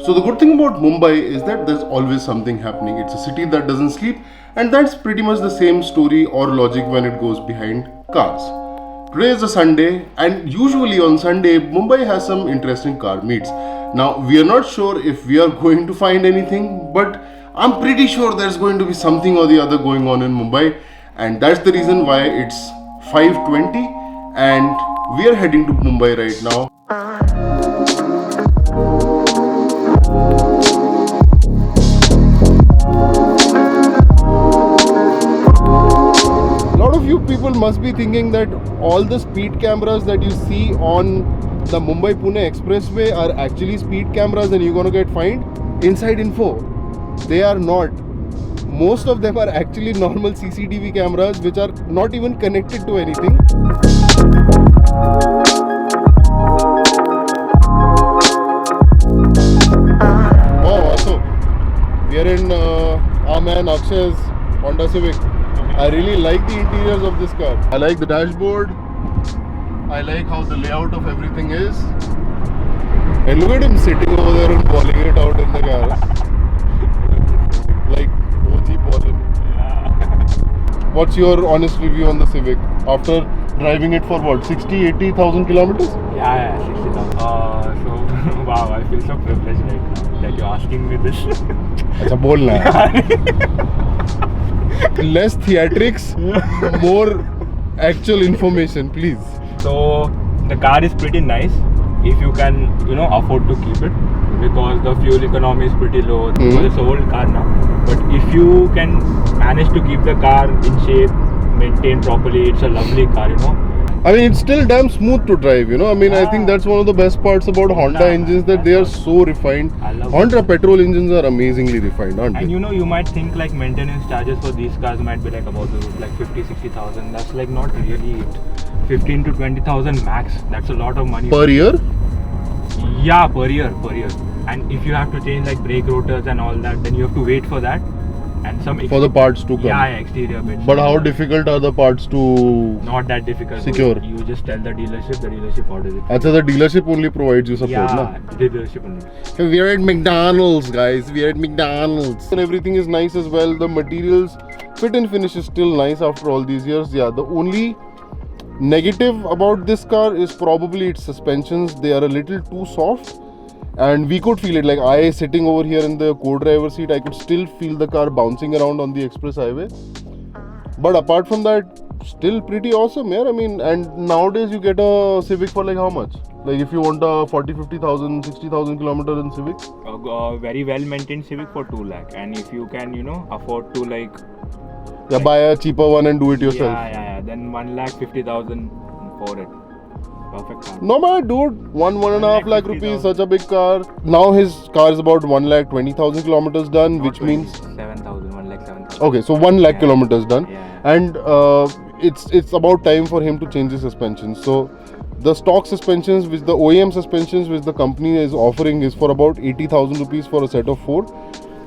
So the good thing about Mumbai is that there's always something happening. It's a city that doesn't sleep, and that's pretty much the same story or logic when it goes behind cars. Today is a Sunday, and usually on Sunday, Mumbai has some interesting car meets. Now, we are not sure if we are going to find anything, but I'm pretty sure there's going to be something or the other going on in Mumbai, and that's the reason why it's 5:20, and we are heading to Mumbai right now. A lot of you people must be thinking that all the speed cameras that you see on the Mumbai-Pune Expressway are actually speed cameras and you're gonna get fined. Inside info, they are not. Most of them are actually normal CCTV cameras which are not even connected to anything. Oh, also, we are in our man Akshay's Honda Civic. I really like the interiors of this car. I like the dashboard. I like how the layout of everything is. And look at him sitting over there and balling it out in the car. Like OG balling. What's your honest review on the Civic after driving it for what, 80,000 kilometers? Yeah, 60,000. So, wow, I feel so privileged right now that you're asking me this. अच्छा बोलना है. Less theatrics, more actual information, please. So, the car is pretty nice if you can, afford to keep it, because the fuel economy is pretty low. Because it's an old car now. But if you can manage to keep the car in shape, maintain properly, it's a lovely car, I mean, it's still damn smooth to drive, I mean, I think that's one of the best parts about Honda engines, that they are so refined. Honda petrol engines are amazingly refined, aren't they? And you might think like maintenance charges for these cars might be like about like 50-60,000. That's like not really it. 15 to 20,000 max. That's a lot of money. Per year? Yeah, per year. And if you have to change like brake rotors and all that, then you have to wait for that. And for the parts to come. Yeah, exterior bits. But how difficult are the parts to not that difficult. secure? You just tell the dealership orders it. Achha, the dealership only provides you support, yeah, the dealership only. So we are at McDonald's, guys. We are at McDonald's. And everything is nice as well. The materials, fit and finish is still nice after all these years. Yeah, the only negative about this car is probably its suspensions. They are a little too soft. And we could feel it, like I sitting over here in the co-driver seat, I could still feel the car bouncing around on the express highway. But apart from that, still pretty awesome, yeah. I mean, and nowadays you get a Civic for like how much? Like if you want a 40-50,000, 60,000 kilometer in Civic? Very well maintained Civic for 2 lakh. And if you can, afford to buy a cheaper one and do it yourself. Yeah. Then 1,50,000 for it. Perfect car. No man, dude, 1.5 lakh rupees, such a big car. Now his car is about 1,20,000 kilometers done, Not which 20, means 1,7,000. okay, so 1 lakh kilometers done, Yeah. and it's about time for him to change the suspension. So the stock suspensions, which the OEM suspensions which the company is offering, is for about 80,000 rupees for a set of 4.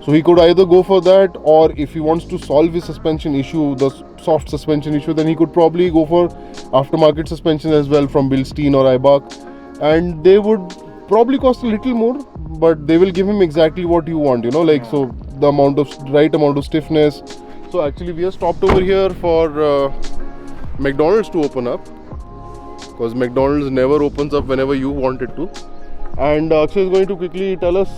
So he could either go for that, or if he wants to solve his suspension issue, the soft suspension issue, then he could probably go for aftermarket suspension as well from Bilstein or Eibach, and they would probably cost a little more, but they will give him exactly what you want, so the right amount of stiffness. So actually we are stopped over here for McDonald's to open up, because McDonald's never opens up whenever you want it to. And Akshay is going to quickly tell us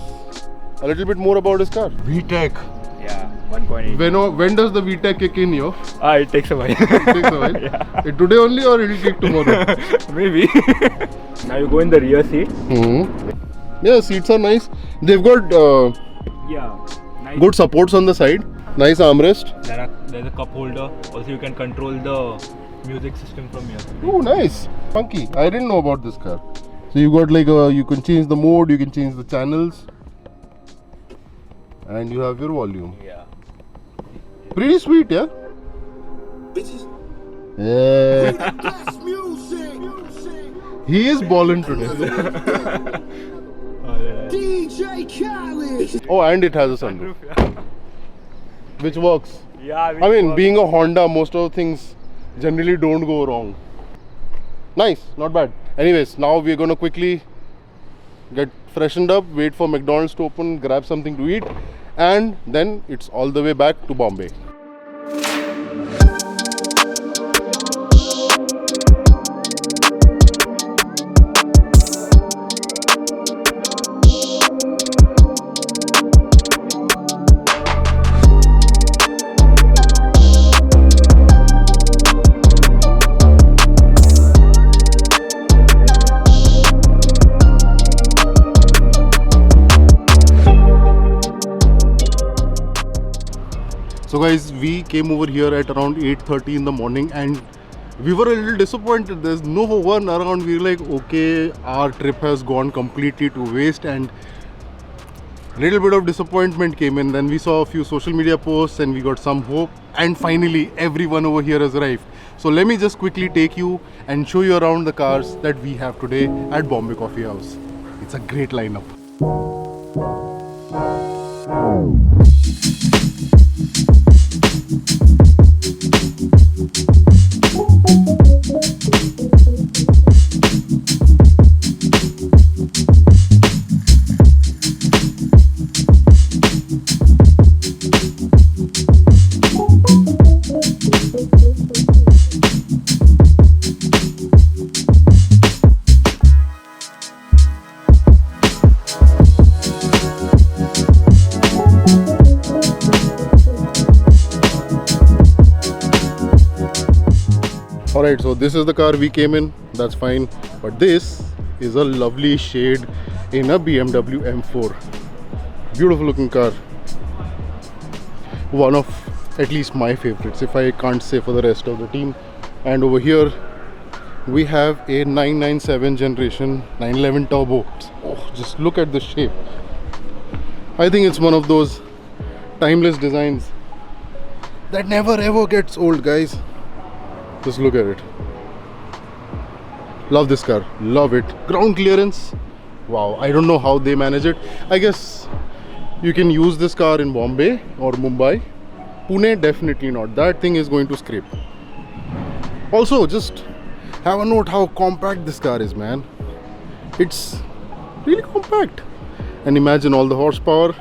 a little bit more about his car. VTEC. Yeah, 1.8. When does the VTEC kick in, yo? It takes a while. It takes a while. Yeah. Today only, or it will kick tomorrow? Maybe. Now you go in the rear seat. Yeah, seats are nice. They've got Nice. good supports on the side. Nice armrest. There's a cup holder. Also, you can control the music system from here. Oh, nice. Funky. I didn't know about this car. So you got like you can change the mode, you can change the channels, and you have your volume. Yeah. Pretty sweet, yeah? Yeah. He is ballin' today. DJ Khaled. Oh, and it has a sunroof, which works. Yeah. I mean, being a Honda, most of the things generally don't go wrong. Nice, not bad. Anyways, now we're gonna quickly get freshened up, wait for McDonald's to open, grab something to eat, and then it's all the way back to Bombay. So guys, we came over here at around 8:30 in the morning and we were a little disappointed. There's no one around. We were like, okay, our trip has gone completely to waste, and a little bit of disappointment came in. Then we saw a few social media posts and we got some hope, and finally everyone over here has arrived. So let me just quickly take you and show you around the cars that we have today at Bombay Coffee House. It's a great lineup. Alright, so this is the car we came in, that's fine, but this is a lovely shade in a BMW M4. Beautiful looking car. One of at least my favorites, if I can't say for the rest of the team. And over here we have a 997 generation 911 turbo. Oh, just look at the shape. I think it's one of those timeless designs that never ever gets old, guys. Just look at it. Love this car, love it. Ground clearance, wow, I don't know how they manage it. I guess you can use this car in Bombay or Mumbai. Pune, definitely not. That thing is going to scrape. Also, just have a note how compact this car is, man. It's really compact. And imagine all the horsepower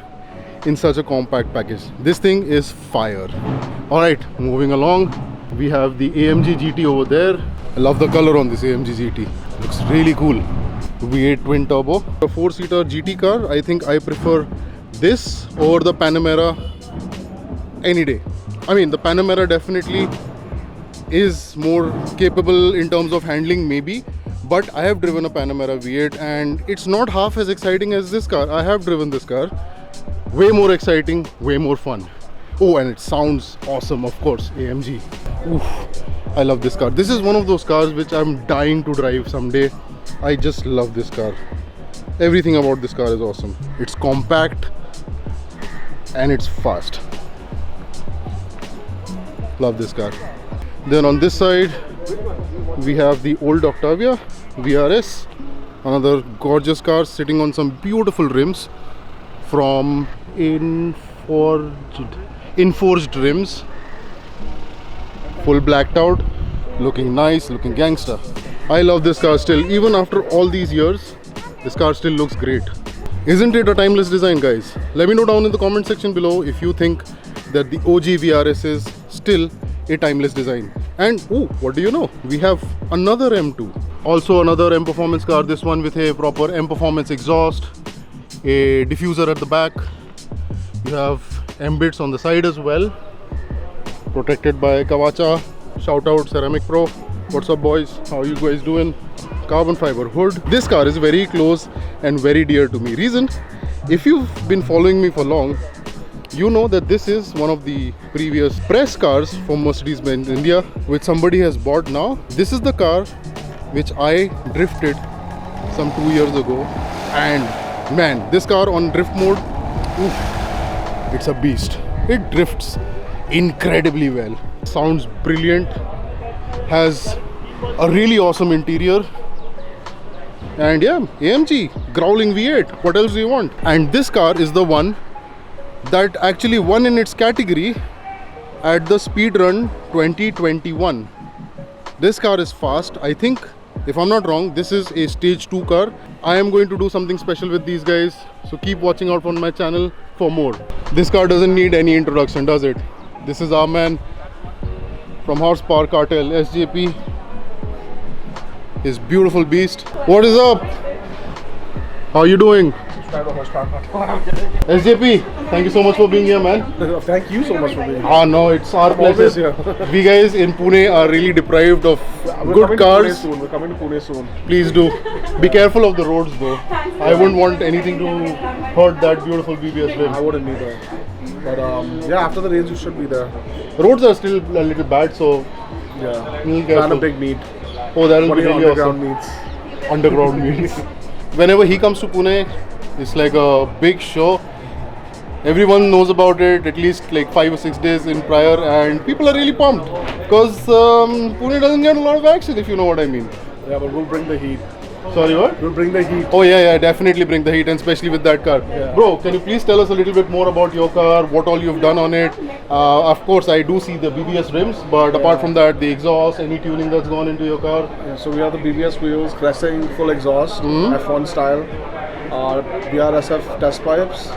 in such a compact package. This thing is fire. Alright, moving along. We have the AMG GT over there. I love the color on this AMG GT. Looks really cool. V8 twin turbo. A 4-seater GT car. I think I prefer this over the Panamera any day. I mean, the Panamera definitely is more capable in terms of handling, maybe. But I have driven a Panamera V8 and it's not half as exciting as this car. I have driven this car. Way more exciting, way more fun. Oh, and it sounds awesome, of course, AMG. Oof, I love this car. This is one of those cars which I'm dying to drive someday. I just love this car. Everything about this car is awesome. It's compact and it's fast. Love this car. Then on this side, we have the old Octavia VRS. Another gorgeous car sitting on some beautiful rims from Inforged rims, full blacked out, looking nice, looking gangster. I love this car still. Even after all these years, this car still looks great. Isn't it a timeless design, guys? Let me know down in the comment section below if you think that the OG VRS is still a timeless design. And oh, what do you know? We have another M2. Also another M Performance car, this one with a proper M Performance exhaust, a diffuser at the back. You have M-bits on the side as well, protected by Kawacha. Shout out Ceramic Pro. What's up, boys? How you guys doing? Carbon fiber hood. This car is very close and very dear to me. Reason, if you've been following me for long, you know that this is one of the previous press cars from Mercedes-Benz India, which somebody has bought now. This is the car which I drifted some 2 years ago, and man, this car on drift mode, oof, it's a beast. It drifts incredibly well. Sounds brilliant. Has a really awesome interior. And yeah, AMG, growling V8. What else do you want? And this car is the one that actually won in its category at the Speedrun 2021. This car is fast. I think If I'm not wrong, this is a stage 2 car. I am going to do something special with these guys, so keep watching out on my channel for more. This car doesn't need any introduction, does it? This is our man from Horsepower Cartel, SJP. His beautiful beast. What is up? How are you doing? SJP, thank you so much for being here, man. Thank you so much for being here. Ah, no, it's our always pleasure. here. We guys in Pune are really deprived of We're good coming to Pune cars. soon. We're coming to Pune soon. Please do. Be careful of the roads though. I wouldn't want anything to hurt that beautiful BBS I rim. wouldn't either. But yeah, after the rains, you should be there. Roads are still a little bad, so Yeah. be Plan careful. a big meet. Oh, that'll What be are your really underground awesome. meets? Underground meets. Whenever he comes to Pune, it's like a big show. Everyone knows about it at least like 5 or 6 days in prior, and people are really pumped because Pune doesn't get a lot of action, if you know what I mean. Yeah, but we'll bring the heat. Sorry, what? We'll bring the heat. Oh yeah, definitely bring the heat, and especially with that car. Yeah. Bro, can you please tell us a little bit more about your car, what all you've done on it? Of course, I do see the BBS rims, but apart from that, the exhaust, any tuning that's gone into your car? Yeah, so we have the BBS wheels, Cressing full exhaust, F1 style, BRSF test pipes,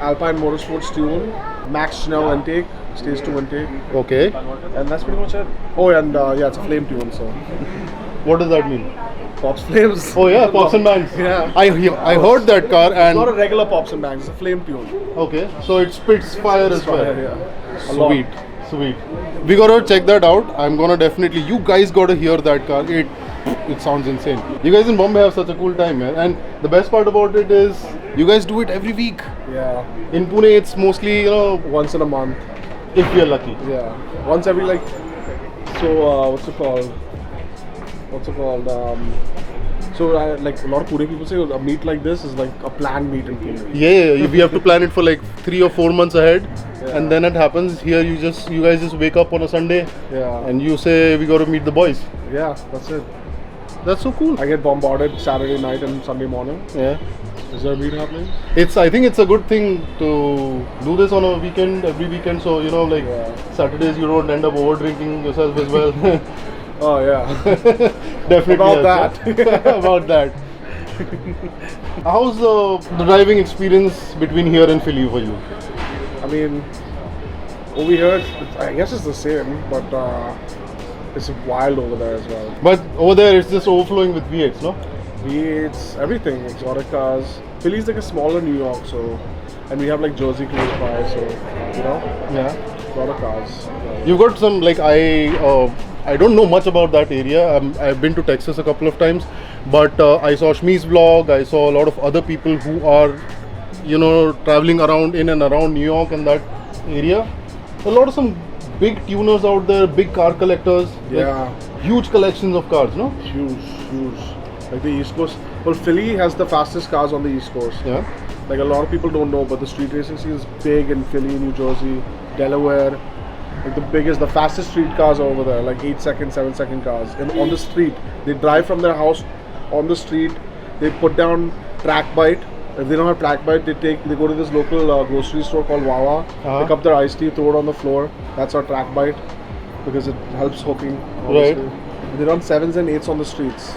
Alpine Motorsports tune, Max Schnell intake, stage 2 intake, Okay. and that's pretty much it. Oh, and yeah, it's a flame tune, so What does that mean? pops flames. Oh yeah, pops and bangs. Yeah. I heard that car It's not a and regular pops and bangs, it's a flame tune. okay, so it spits fire as well. Yeah. A lot. Sweet, sweet. We gotta check that out. I'm gonna definitely. You guys gotta hear that car. It sounds insane. You guys in Bombay have such a cool time, man. And the best part about it is you guys do it every week. Yeah. In Pune, it's mostly Once in a month. if you're lucky. Yeah. Once every like. So what's it called? So like a lot of Pune people say a meet like this is like a planned meet in Pune. Yeah. We have to plan it for like 3 or 4 months ahead, Yeah. and then it happens. Here, you guys just wake up on a Sunday, Yeah. and you say we gotta meet the boys. Yeah, that's it. That's so cool. I get bombarded Saturday night and Sunday morning. Yeah. Is there a meet happening? I think it's a good thing to do this on a weekend, every weekend. So like Yeah. Saturdays you don't end up over drinking yourself as well. Oh yeah. Definitely About helps, yeah. About that. How's the driving experience between here and Philly for you? I mean, over here, I guess it's the same, but it's wild over there as well. But over there it's just overflowing with V8s, no? It's everything, exotic cars. Philly's like a smaller New York, so, and we have like Jersey close by, so Yeah. a lot of cars. You've got some like I don't know much about that area. I've been to Texas a couple of times, but I saw Shmi's vlog. I saw a lot of other people who are, traveling around in and around New York and that area. A lot of some big tuners out there, big car collectors. Yeah. Like, huge collections of cars, no? Huge. Like the East Coast. Well, Philly has the fastest cars on the East Coast. Yeah. Like a lot of people don't know, but the street racing scene is big in Philly, New Jersey, Delaware. Like the fastest street cars are over there, like 8-second, 7-second cars. And on the street, they drive from their house on the street. They put down track bite. If they don't have track bite, they go to this local grocery store called Wawa, Uh-huh. pick up their iced tea, throw it on the floor. That's our track bite because it helps hooking. Obviously. They run 7s and 8s on the streets.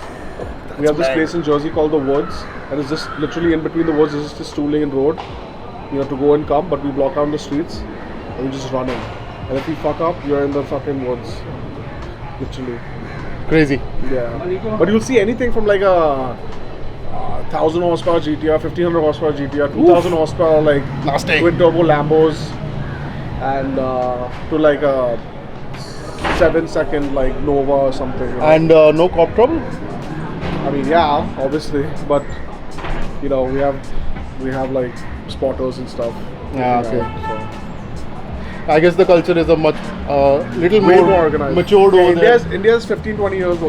We have this place in Jersey called The Woods, and it's just literally in between the woods. It's just a 2-lane road. You have to go and come, but we block down the streets and we just run in. And if you fuck up, you're in the fucking woods. Literally. Crazy. Yeah. But you'll see anything from like a 1000 horsepower GTR, 1500 horsepower GTR, 2000 horsepower like Nasty. twin turbo Lambos, and to like a 7-second like Nova or something. And no cop trouble? I mean, yeah, obviously, but we have like spotters and stuff. Yeah, okay. So. I guess the culture is a much little Way more more organized. matured Yeah, over there. India's 15-20 years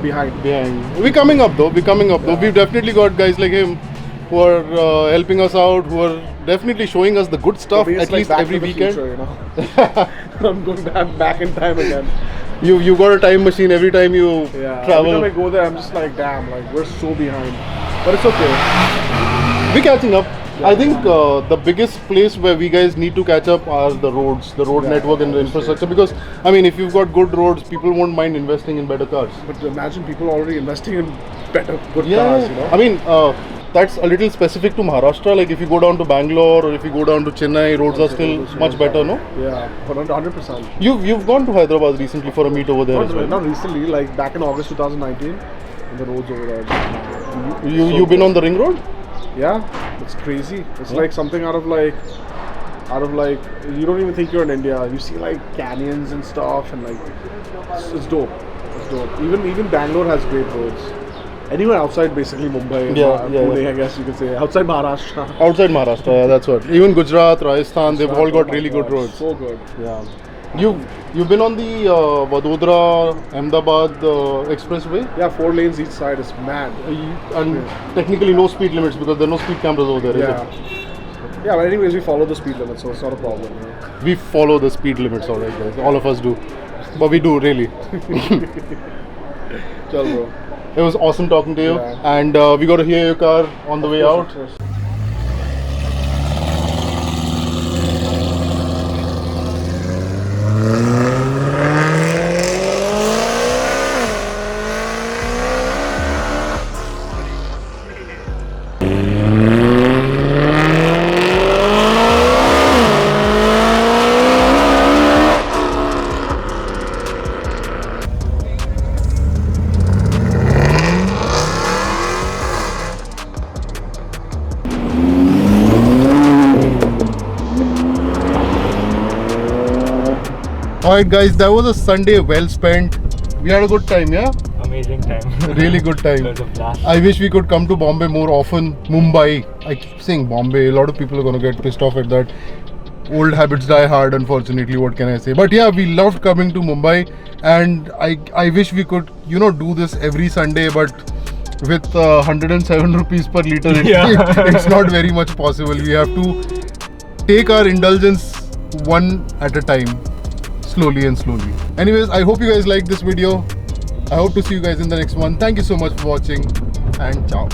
behind. Behind. We're coming up though. We've definitely got guys like him who are helping us out, who are definitely showing us the good stuff For me, it's at like least Back every to the weekend. Future, I'm going back in time again. You got a time machine every time you Yeah. Every travel. time I go there, I'm just like, damn, like we're so behind. But it's okay. We're catching up. I think the biggest place where we guys need to catch up are the roads, the road network and the infrastructure. Because I mean, if you've got good roads, people won't mind investing in better cars. But imagine people already investing in better, good cars, you know. I mean, that's a little specific to Maharashtra. Like if you go down to Bangalore or if you go down to Chennai, roads are still much better, no? Yeah, 100%. You've gone to Hyderabad recently for a meet over there as well. Not recently, like back in August 2019, and the roads over there. You've been on the ring road? Yeah, it's crazy. It's like something out of like you don't even think you're in India. You see like canyons and stuff, and like it's dope. It's dope. Even Bangalore has great roads. Anywhere outside basically Mumbai, Pune, I guess you could say. Outside Maharashtra. Outside Maharashtra, yeah, that's what. Even Gujarat, Rajasthan, they've all got really good roads. So good. Yeah. You've been on the Vadodara Ahmedabad expressway, Yeah, 4 lanes each side is mad. and technically no speed limits because there are no speed cameras over there. Is Yeah. it? Yeah, but anyways, we follow the speed limit, so it's not a problem. You know? We follow the speed limits, alright, guys. All of us do, but we do really. Chal, bro. It was awesome talking to you, Yeah. and we got to hear your car on the way out. Of course. Alright, guys, that was a Sunday well spent. We had a good time, yeah? Amazing time. Really good time. It was a blast. I wish we could come to Bombay more often. Mumbai. I keep saying Bombay. A lot of people are going to get pissed off at that. Old habits die hard, unfortunately. What can I say? But yeah, we loved coming to Mumbai, and I wish we could, do this every Sunday, but with 107 rupees per liter, it's not very much possible. We have to take our indulgence one at a time, slowly and slowly. Anyways, I hope you guys liked this video. I hope to see you guys in the next one. Thank you so much for watching, and ciao.